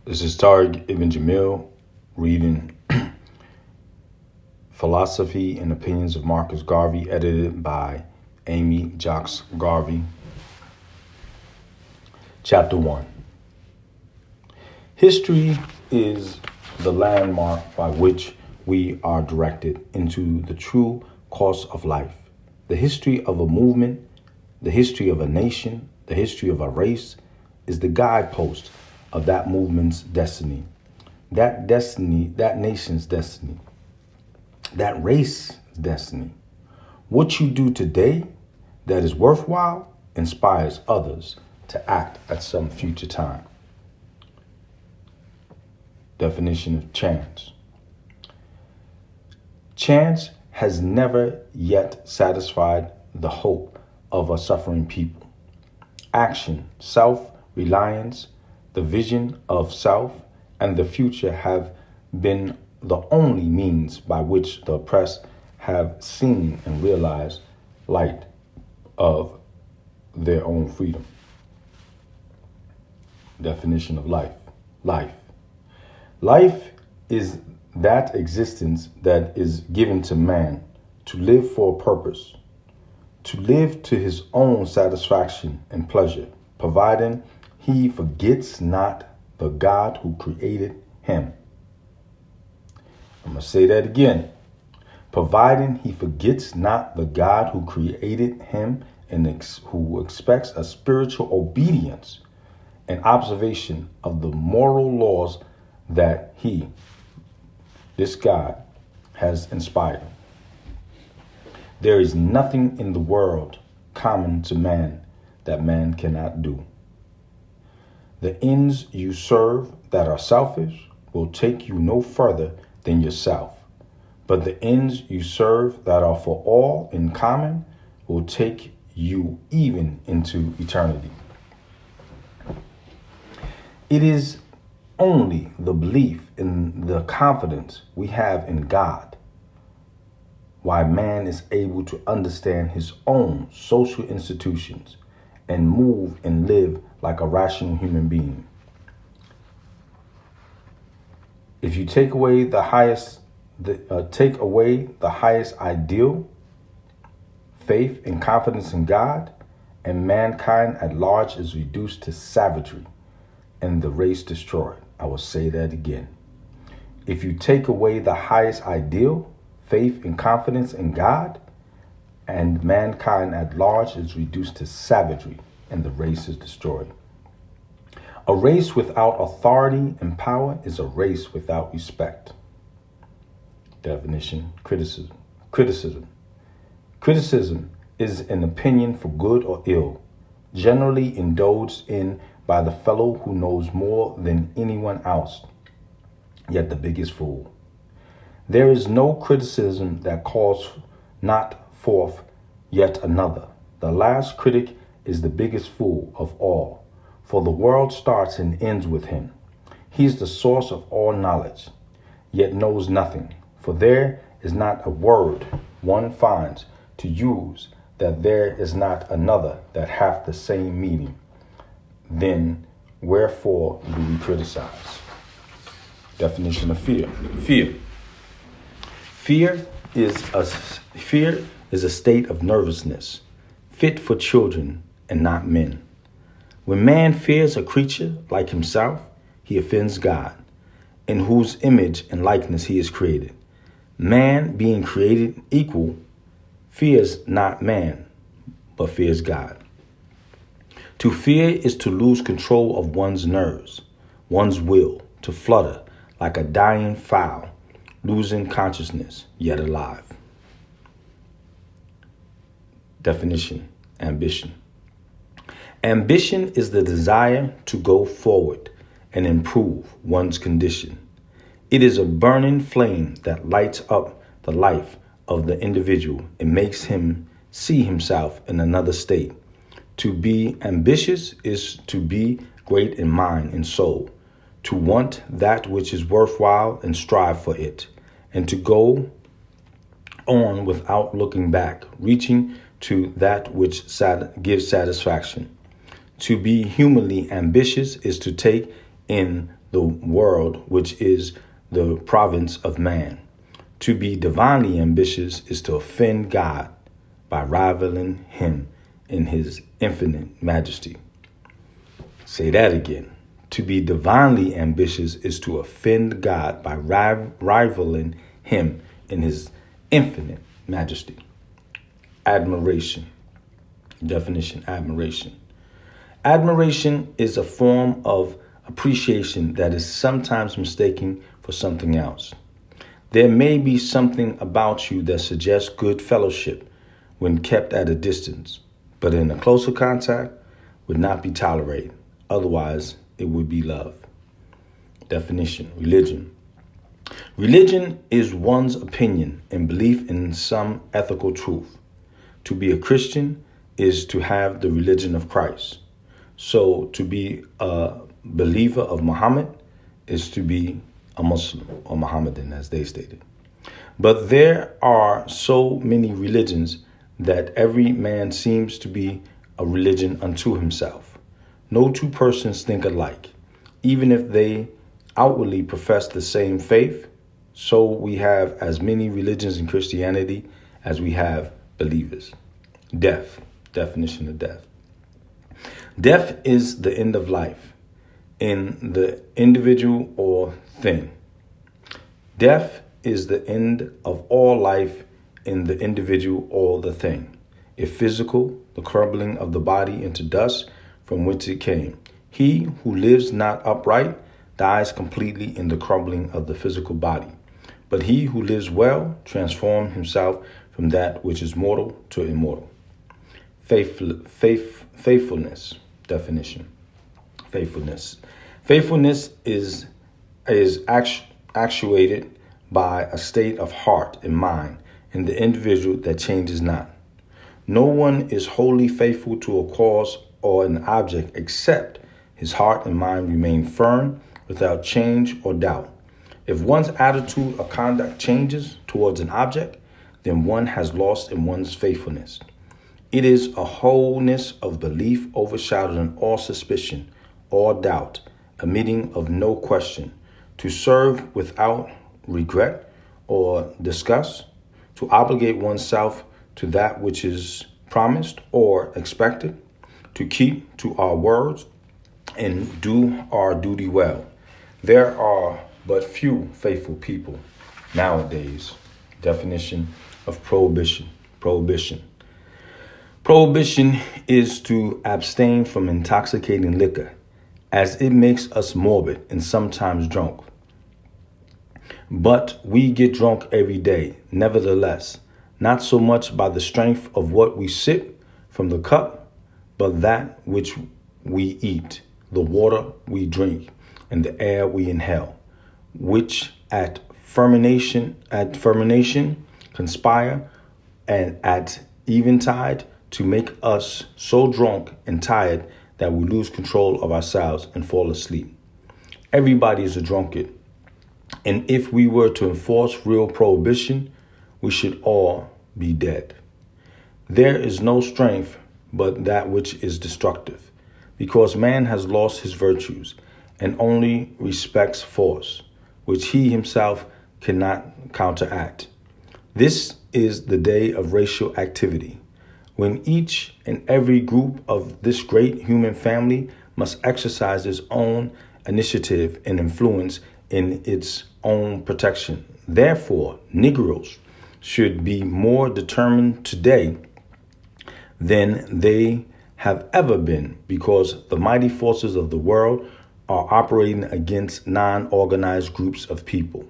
This is Tariq Ibn Jamil reading Philosophy and Opinions of Marcus Garvey, edited by Amy Jocks Garvey. Chapter 1. History is the landmark by which we are directed into the true course of life. The history of a movement, the history of a nation, the history of a race is the guidepost of that movement's destiny, that nation's destiny, that race's destiny. What you do today that is worthwhile inspires others to act at some future time. Definition of chance. Chance has never yet satisfied the hope of a suffering people. Action, self-reliance, the vision of self, and the future have been the only means by which the oppressed have seen and realized light of their own freedom. Definition of life. Life is that existence that is given to man to live for a purpose, to live to his own satisfaction and pleasure, providing he forgets not the God who created him. I'm going to say that again. Providing he forgets not the God who created him and who expects a spiritual obedience and observation of the moral laws that this God, has inspired. There is nothing in the world common to man that man cannot do. The ends you serve that are selfish will take you no further than yourself, but the ends you serve that are for all in common will take you even into eternity. It is only the belief in the confidence we have in God why man is able to understand his own social institutions and move and live like a rational human being. If you take away the highest ideal, faith and confidence in God, and mankind at large is reduced to savagery and the race destroyed. I will say that again. If you take away the highest ideal, faith and confidence in God, and mankind at large is reduced to savagery and the race is destroyed. A race without authority and power is a race without respect. Definition: criticism. Criticism is an opinion for good or ill, generally indulged in by the fellow who knows more than anyone else, yet the biggest fool. There is no criticism that calls not forth yet another. The last critic is the biggest fool of all, for the world starts and ends with him. He is the source of all knowledge, yet knows nothing, for there is not a word one finds to use that there is not another that hath the same meaning. Then wherefore do we criticize? Definition of fear. Fear is a state of nervousness, fit for children and not men. When man fears a creature like himself, he offends God, in whose image and likeness he is created. Man, being created equal, fears not man, but fears God. To fear is to lose control of one's nerves, one's will, to flutter like a dying fowl, losing consciousness, yet alive. Definition: ambition. Ambition is the desire to go forward and improve one's condition. It is a burning flame that lights up the life of the individual and makes him see himself in another state. To be ambitious is to be great in mind and soul, to want that which is worthwhile and strive for it, and to go on without looking back, reaching to that which gives satisfaction. To be humanly ambitious is to take in the world, which is the province of man. To be divinely ambitious is to offend God by rivaling him in his infinite majesty. Say that again. To be divinely ambitious is to offend God by rivaling him in his infinite majesty. Admiration. Definition: admiration. Admiration is a form of appreciation that is sometimes mistaken for something else. There may be something about you that suggests good fellowship when kept at a distance, but in a closer contact would not be tolerated. Otherwise, it would be love. Definition: religion. Religion is one's opinion and belief in some ethical truth. To be a Christian is to have the religion of Christ. So to be a believer of Muhammad is to be a Muslim, or Mohammedan as they stated. But there are so many religions that every man seems to be a religion unto himself. No two persons think alike, even if they outwardly profess the same faith. So we have as many religions in Christianity as we have believers. Death. Definition of death. Death is the end of life in the individual or thing. Death is the end of all life in the individual or the thing. If physical, the crumbling of the body into dust from which it came. He who lives not upright dies completely in the crumbling of the physical body. But he who lives well transforms himself from that which is mortal to immortal. Faithfulness. Definition. Faithfulness. Faithfulness is actuated by a state of heart and mind in the individual that changes not. No one is wholly faithful to a cause or an object except his heart and mind remain firm without change or doubt. If one's attitude or conduct changes towards an object, then one has lost in one's faithfulness. It is a wholeness of belief overshadowing all suspicion, all doubt, admitting of no question, to serve without regret or disgust, to obligate oneself to that which is promised or expected, to keep to our words and do our duty well. There are but few faithful people nowadays. Definition of prohibition. Prohibition. Prohibition is to abstain from intoxicating liquor, as it makes us morbid and sometimes drunk. But we get drunk every day, nevertheless, not so much by the strength of what we sip from the cup, but that which we eat, the water we drink, and the air we inhale, which at fermentation conspire and at eventide to make us so drunk and tired that we lose control of ourselves and fall asleep. Everybody is a drunkard. And if we were to enforce real prohibition, we should all be dead. There is no strength but that which is destructive, because man has lost his virtues and only respects force, which he himself cannot counteract. This is the day of racial activity, when each and every group of this great human family must exercise its own initiative and influence in its own protection. Therefore, Negroes should be more determined today than they have ever been, because the mighty forces of the world are operating against non-organized groups of people.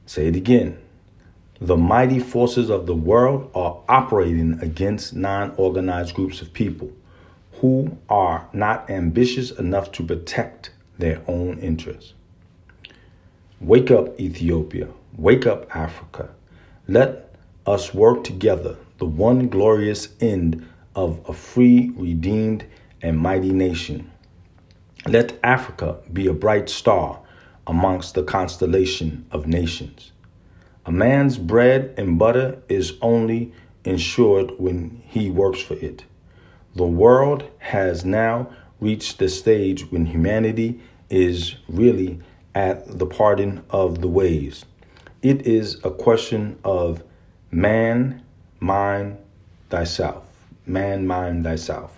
Say it again. The mighty forces of the world are operating against non-organized groups of people who are not ambitious enough to protect their own interests. Wake up, Ethiopia. Wake up, Africa. Let us work together the one glorious end of a free, redeemed, and mighty nation. Let Africa be a bright star amongst the constellation of nations. A man's bread and butter is only ensured when he works for it. The world has now reached the stage when humanity is really at the parting of the ways. It is a question of man, mind, thyself. Man, mind, thyself.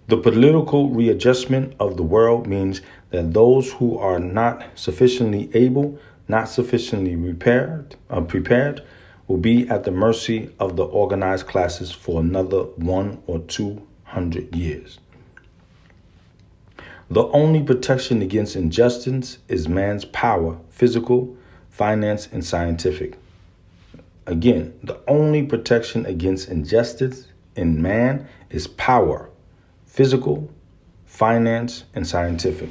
The political readjustment of the world means that those who are not sufficiently able, not sufficiently prepared, will be at the mercy of the organized classes for another 100 or 200 years. The only protection against injustice is man's power, physical, finance, and scientific. Again, the only protection against injustice in man is power, physical, finance, and scientific.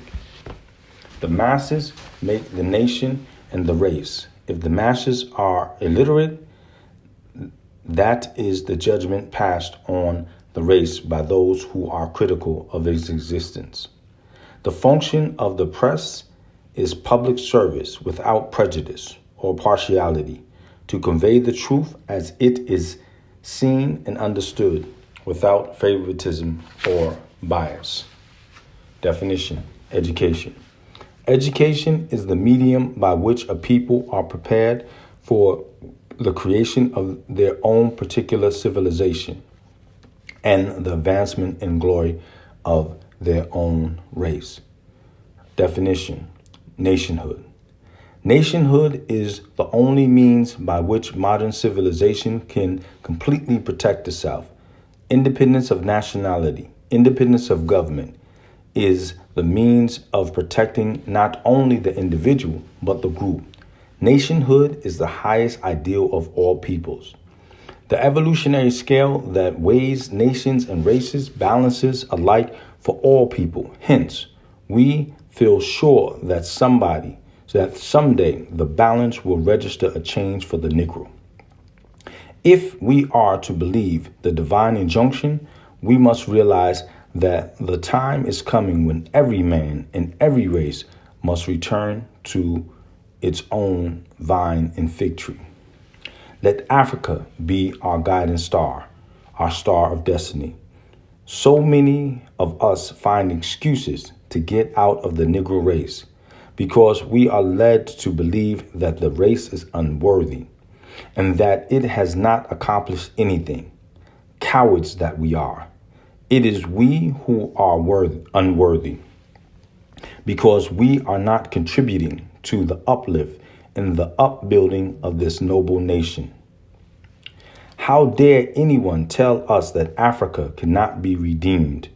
The masses make the nation and the race. If the masses are illiterate, that is the judgment passed on the race by those who are critical of its existence. The function of the press is public service without prejudice or partiality, to convey the truth as it is seen and understood without favoritism or bias. Definition: education. Education is the medium by which a people are prepared for the creation of their own particular civilization and the advancement and glory of their own race. Definition: nationhood. Nationhood is the only means by which modern civilization can completely protect itself. Independence of nationality, independence of government is the means of protecting not only the individual, but the group. Nationhood is the highest ideal of all peoples. The evolutionary scale that weighs nations and races balances alike for all people. Hence, we feel sure that someday the balance will register a change for the Negro. If we are to believe the divine injunction, we must realize that the time is coming when every man in every race must return to its own vine and fig tree. Let Africa be our guiding star, our star of destiny. So many of us find excuses to get out of the Negro race because we are led to believe that the race is unworthy and that it has not accomplished anything. Cowards that we are. It is we who are unworthy because we are not contributing to the uplift and the upbuilding of this noble nation. How dare anyone tell us that Africa cannot be redeemed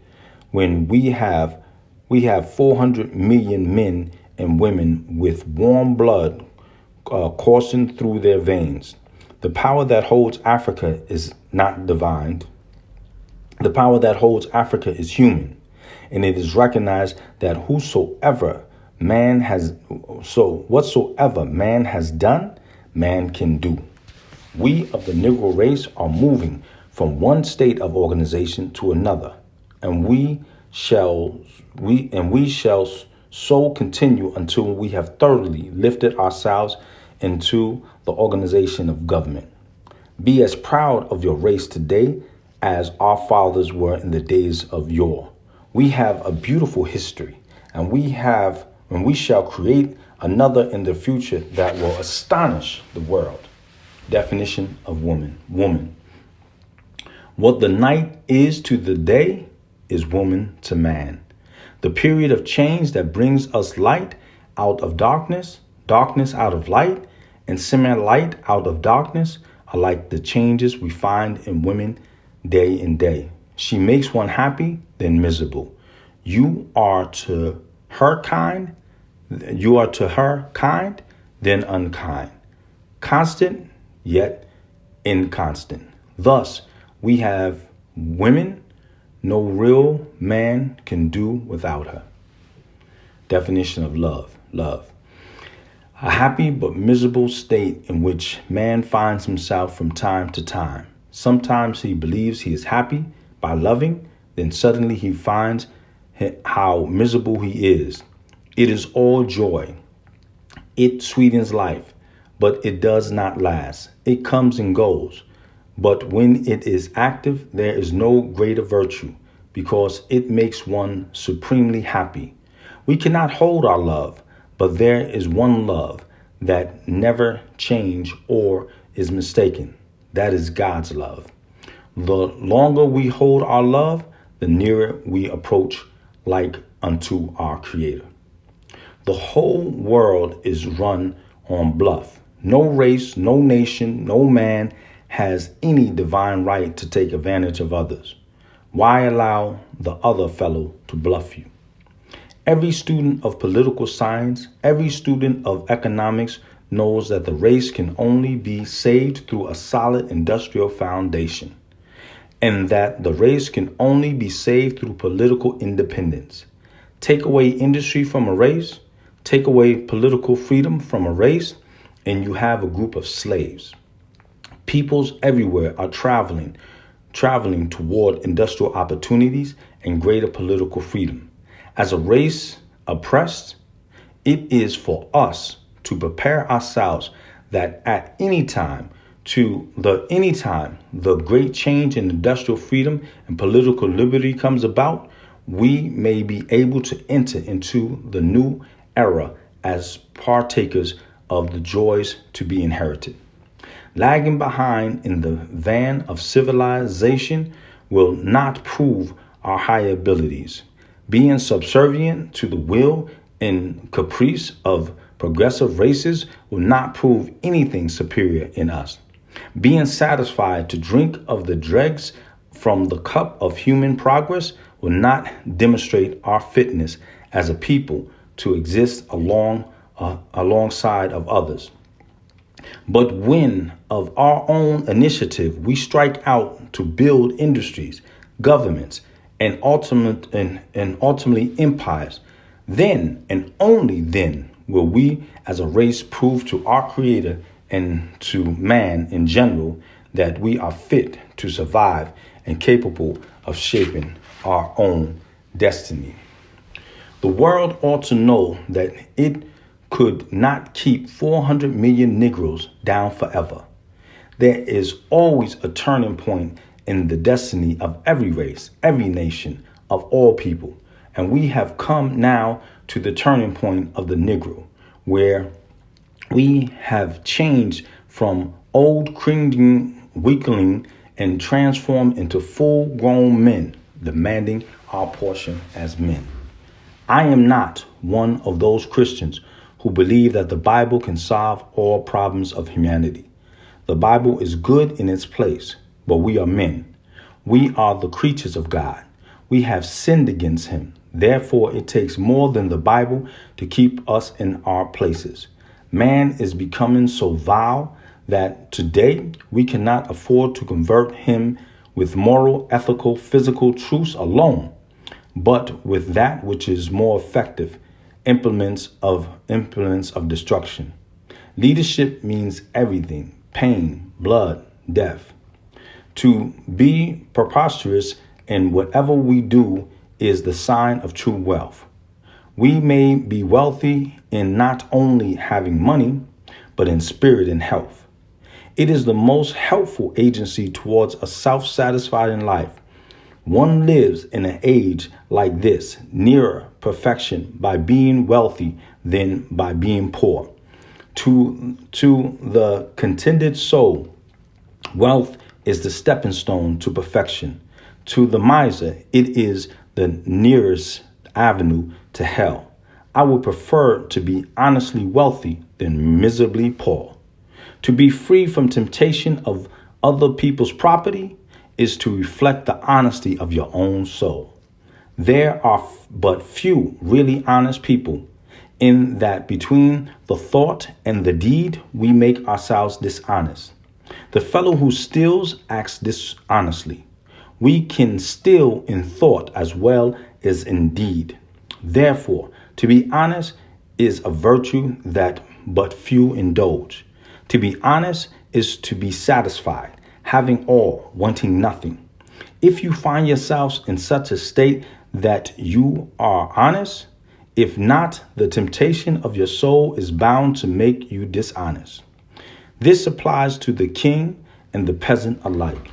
when we have 400 million men and women with warm blood coursing through their veins? The power that holds Africa is not divine. The power that holds Africa is human, and it is recognized that whatsoever man has done, man can do. We of the Negro race are moving from one state of organization to another, and we shall so continue until we have thoroughly lifted ourselves into the organization of government. Be as proud of your race today as our fathers were in the days of yore. We have a beautiful history, and we shall create another in the future that will astonish the world. Definition of woman. Woman. What the night is to the day is woman to man. The period of change that brings us light out of darkness, darkness out of light, and semi-light out of darkness are like the changes we find in women day in day. She makes one happy, then miserable. You are to her kind, then unkind. Constant, yet inconstant. Thus, we have women no real man can do without her. Definition of love. Love. A happy but miserable state in which man finds himself from time to time. Sometimes he believes he is happy by loving, then suddenly he finds how miserable he is. It is all joy. It sweetens life, but it does not last. It comes and goes. But when it is active, there is no greater virtue because it makes one supremely happy. We cannot hold our love, but there is one love that never changes or is mistaken. That is God's love. The longer we hold our love, the nearer we approach like unto our Creator. The whole world is run on bluff. No race, no nation, no man has any divine right to take advantage of others. Why allow the other fellow to bluff you? Every student of political science, every student of economics knows that the race can only be saved through a solid industrial foundation, and that the race can only be saved through political independence. Take away industry from a race, take away political freedom from a race, and you have a group of slaves. Peoples everywhere are traveling toward industrial opportunities and greater political freedom. As a race oppressed, it is for us to prepare ourselves that at any time the great change in industrial freedom and political liberty comes about, we may be able to enter into the new era as partakers of the joys to be inherited. Lagging behind in the van of civilization will not prove our higher abilities. Being subservient to the will and caprice of progressive races will not prove anything superior in us. Being satisfied to drink of the dregs from the cup of human progress will not demonstrate our fitness as a people to exist alongside of others. But when of our own initiative we strike out to build industries, governments, and ultimately empires, then and only then will we as a race prove to our Creator and to man in general that we are fit to survive and capable of shaping our own destiny. The world ought to know that it could not keep 400 million Negroes down forever. There is always a turning point in the destiny of every race, every nation, of all people. And we have come now to the turning point of the Negro, where we have changed from old cringing weakling and transformed into full-grown men, demanding our portion as men. I am not one of those Christians who believe that the Bible can solve all problems of humanity. The Bible is good in its place, but we are men. We are the creatures of God. We have sinned against him. Therefore, it takes more than the Bible to keep us in our places. Man is becoming so vile that today we cannot afford to convert him with moral, ethical, physical truths alone, but with that which is more effective, implements of destruction. Leadership means everything: pain, blood, death. To be preposterous in whatever we do is the sign of true wealth. We may be wealthy in not only having money, but in spirit and health. It is the most helpful agency towards a self-satisfied life. One lives in an age like this, nearer perfection by being wealthy than by being poor. To the contented soul, wealth is the stepping stone to perfection. To the miser, it is the nearest avenue to hell. I would prefer to be honestly wealthy than miserably poor. To be free from temptation of other people's property is to reflect the honesty of your own soul. There are but few really honest people, in that between the thought and the deed, we make ourselves dishonest. The fellow who steals acts dishonestly. We can steal in thought as well as in deed. Therefore, to be honest is a virtue that but few indulge. To be honest is to be satisfied, having all, wanting nothing. If you find yourselves in such a state that you are honest, if not, the temptation of your soul is bound to make you dishonest. This applies to the king and the peasant alike.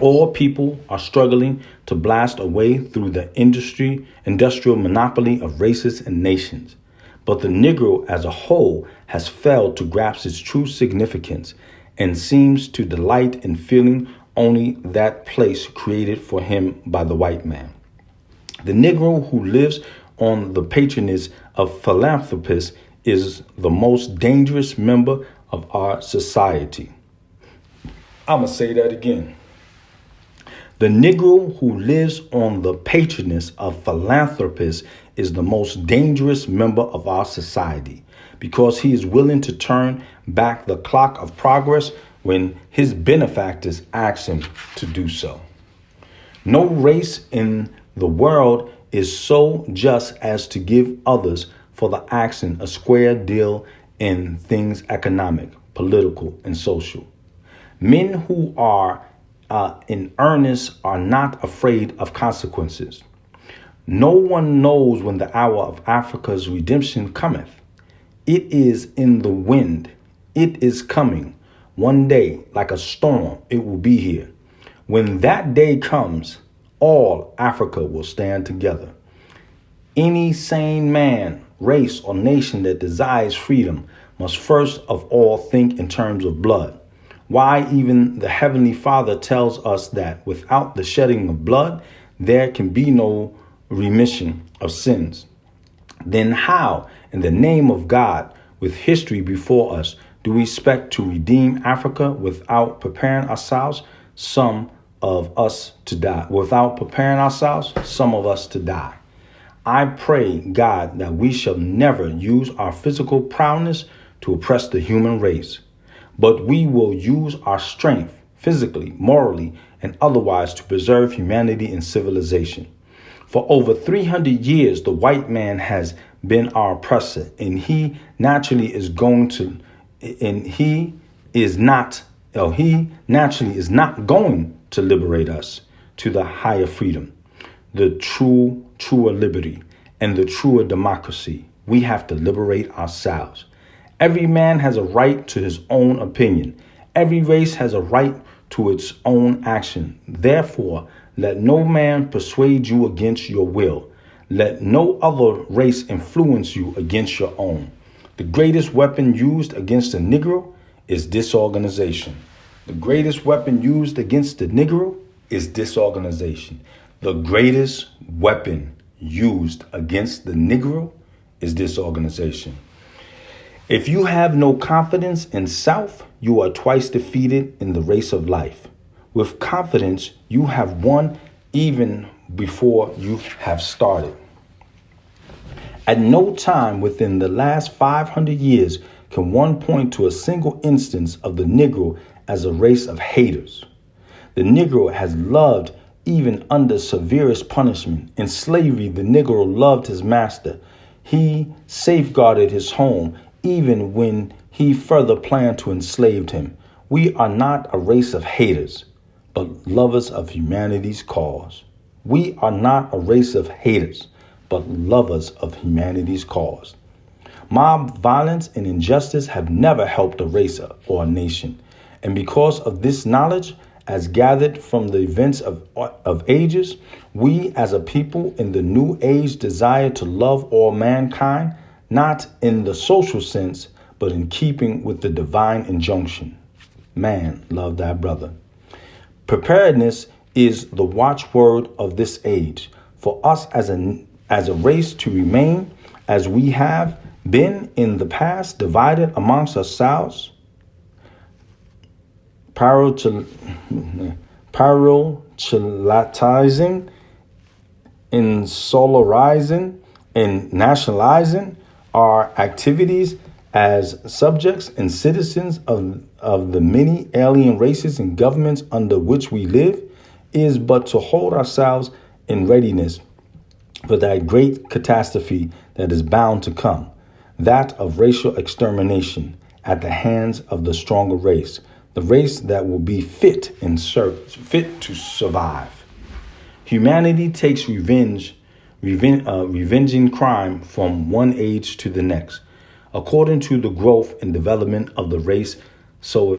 All people are struggling to blast a way through the industrial monopoly of races and nations. But the Negro as a whole has failed to grasp its true significance and seems to delight in filling only that place created for him by the white man. The Negro who lives on the patronage of philanthropists is the most dangerous member of our society. I'm going to say that again. The Negro who lives on the patronage of philanthropists is the most dangerous member of our society because he is willing to turn back the clock of progress when his benefactors ask him to do so. No race in the world is so just as to give others for the action a square deal in things economic, political, and social. Men who are in earnest are not afraid of consequences. No one knows when the hour of Africa's redemption cometh. It is in the wind. It is coming. One day, like a storm, it will be here. When that day comes, all Africa will stand together. Any sane man, race, or nation that desires freedom must first of all think in terms of blood. Why even the Heavenly Father tells us that without the shedding of blood, there can be no remission of sins. Then how, in the name of God, with history before us, do we expect to redeem Africa without preparing ourselves, some of us to die? Without preparing ourselves, some of us to die. I pray, God, that we shall never use our physical prowess to oppress the human race, but we will use our strength physically, morally, and otherwise to preserve humanity and civilization. For over 300 years, the white man has been our oppressor, and he naturally is going to liberate us to the higher freedom, the truer liberty, and the truer democracy. We have to liberate ourselves. Every man has a right to his own opinion. Every race has a right to its own action. Therefore, let no man persuade you against your will. Let no other race influence you against your own. The greatest weapon used against the Negro is disorganization. The greatest weapon used against the Negro is disorganization. The greatest weapon used against the Negro is disorganization. If you have no confidence in self, you are twice defeated in the race of life. With confidence, you have won even before you have started. At no time within the last 500 years can one point to a single instance of the Negro as a race of haters. The Negro has loved even under severest punishment. In slavery, the Negro loved his master. He safeguarded his home even when he further planned to enslave him. We are not a race of haters, but lovers of humanity's cause. We are not a race of haters, but lovers of humanity's cause. Mob violence and injustice have never helped a race or a nation. And because of this knowledge, as gathered from the events of ages, we as a people in the new age desire to love all mankind, not in the social sense, but in keeping with the divine injunction. Man, love thy brother. Preparedness is the watchword of this age. For us as a race to remain as we have been in the past, divided amongst ourselves, parallelizing, insularizing, and nationalizing our activities as subjects and citizens of the many alien races and governments under which we live is but to hold ourselves in readiness for that great catastrophe that is bound to come, that of racial extermination at the hands of the stronger race, the race that will be fit to survive. Humanity takes revenging crime from one age to the next, according to the growth and development of the race. So